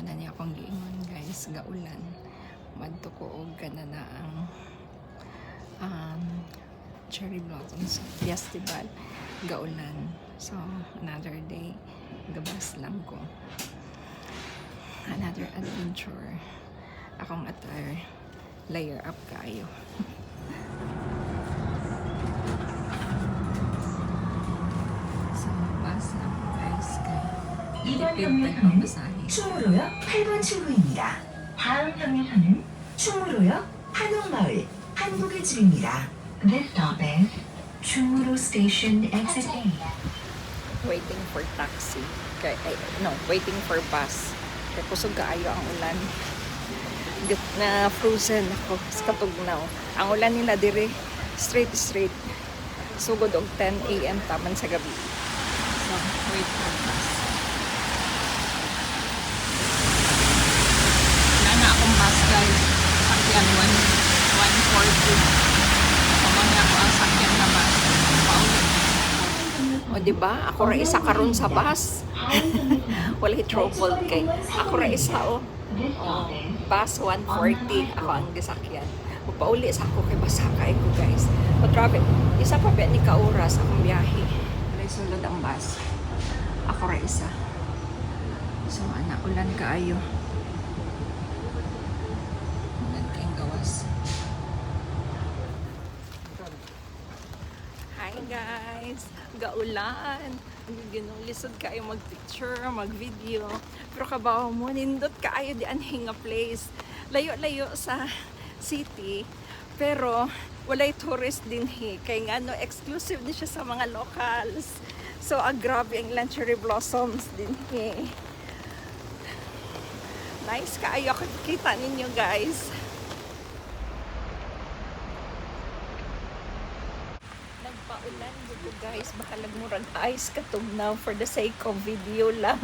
na niya akong giingon guys, gaulan madto ko og kana ang cherry blossoms festival gaulan. So another day gabas lang ko, another adventure. Akong attire layer up kayo. So bus lang guys, 이번 tipid 역에서는 tagpamasahe. 충무로역 8번 출구입니다. 다음 역에서는 충무로역 한옥마을 한국의 집입니다. This stop is 충무로 Station Exit A. Waiting for taxi. Waiting for bus. Kaya kusog kaayo ang ulan. Na frozen ako sa katugnaw. Ang ulan nila dire straight. Sugod og 10 AM taman sa gabi. So, wait for bus. Nana akong bus guys. Sakyan 140. Kamanya ako ang sakyan na bus. Paulit. O diba? Ako ra isa karon sa bus. Walay trouble kay. Ako ra isa o. Bus 140 ako ang gisakyan. Pauli sa ako kay basa kay ko guys. O traffic. Isa pa ba ni ka-oras akong biyahe. Walay sulod ang bus. Ako ra isa. So ana ulan kaayo. Ulan kayong gawas. Hi guys! Gaulan! Ginulisod kayo mag-picture, mag-video. Pero kabaw mo, nindot kaayo di anhing nga place. Layo-layo sa city. Pero walay tourist din kay nga no, exclusive din siya sa mga locals. So grabe ang ilang cherry blossoms din Nice kaayo kita ninyo guys. Nagpaulan dito guys, baka lagmurag ice katugnaw for the sake of video lang.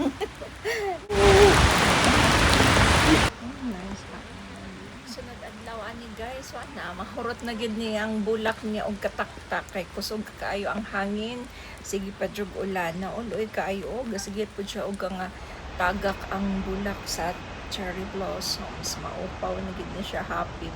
Nice. Sunod adlaw ani guys, wala mahurot na gid ni ang bulak niya og kataktak kay kusog kaayo ang hangin. Sige pa jud ulan na uloy kaayo og sige pud siya og nga tagak ang bulak sa cherry blossoms. Maupaw na gid ni siya happy.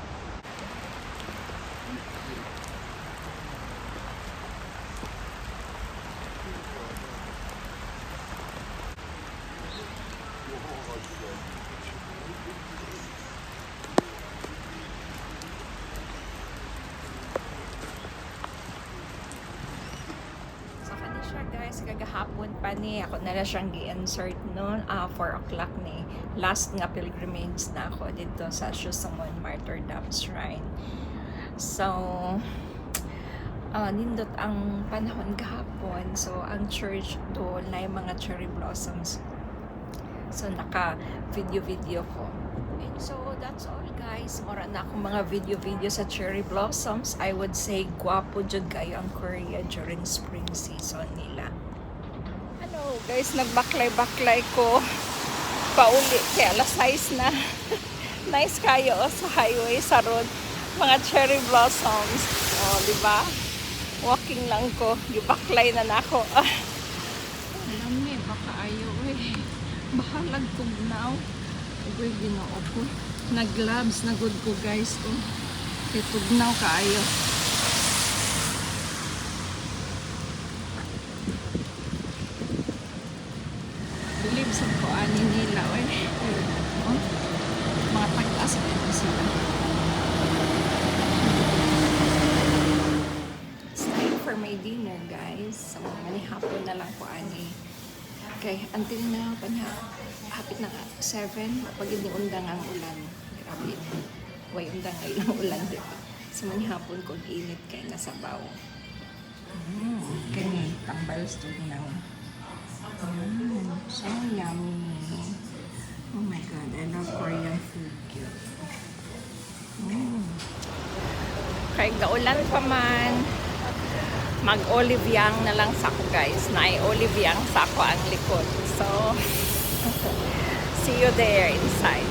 Guys, kagahapon pa ni ako na siyang gi-insert noon 4 o'clock ni last nga pilgrimage na ako dito sa Susamon Martyrdom Shrine. So nindot ang panahon gahapon. So ang church doon na yung mga cherry blossoms. So naka video ko. And so that's all guys. Mura na akong mga video sa cherry blossoms. I would say gwapo jud kayo ang Korea during spring season nila. Hello guys, nagbaklay ko pauli kaya alas 6 na. Nice kayo sa highway sa road. Mga cherry blossoms. Oh, di ba? Walking lang ko, gibaklay na nako. Alam ni baka ayo bahalag tugnaw. Uy, ginoo ko. Nag-gloves na good ko guys. Kay tugnaw kaayo. Believe sa ko ani nila mga tag-as pa sila. It's time for my dinner guys. So, hapon na lang ko ani. Okay, until na panya hapit na 7 pag hindi undang ang ulan. Grabe. Way undang ay ulan dito. So manihapon ko init kay nasabaw. Kani tambal to now. So yummy. Oh my god, I love Korean food. Kay gaulan pa man. Mag-olive yang na lang sa ko guys. Na-olive yang sa ko ang likod. So see you there inside.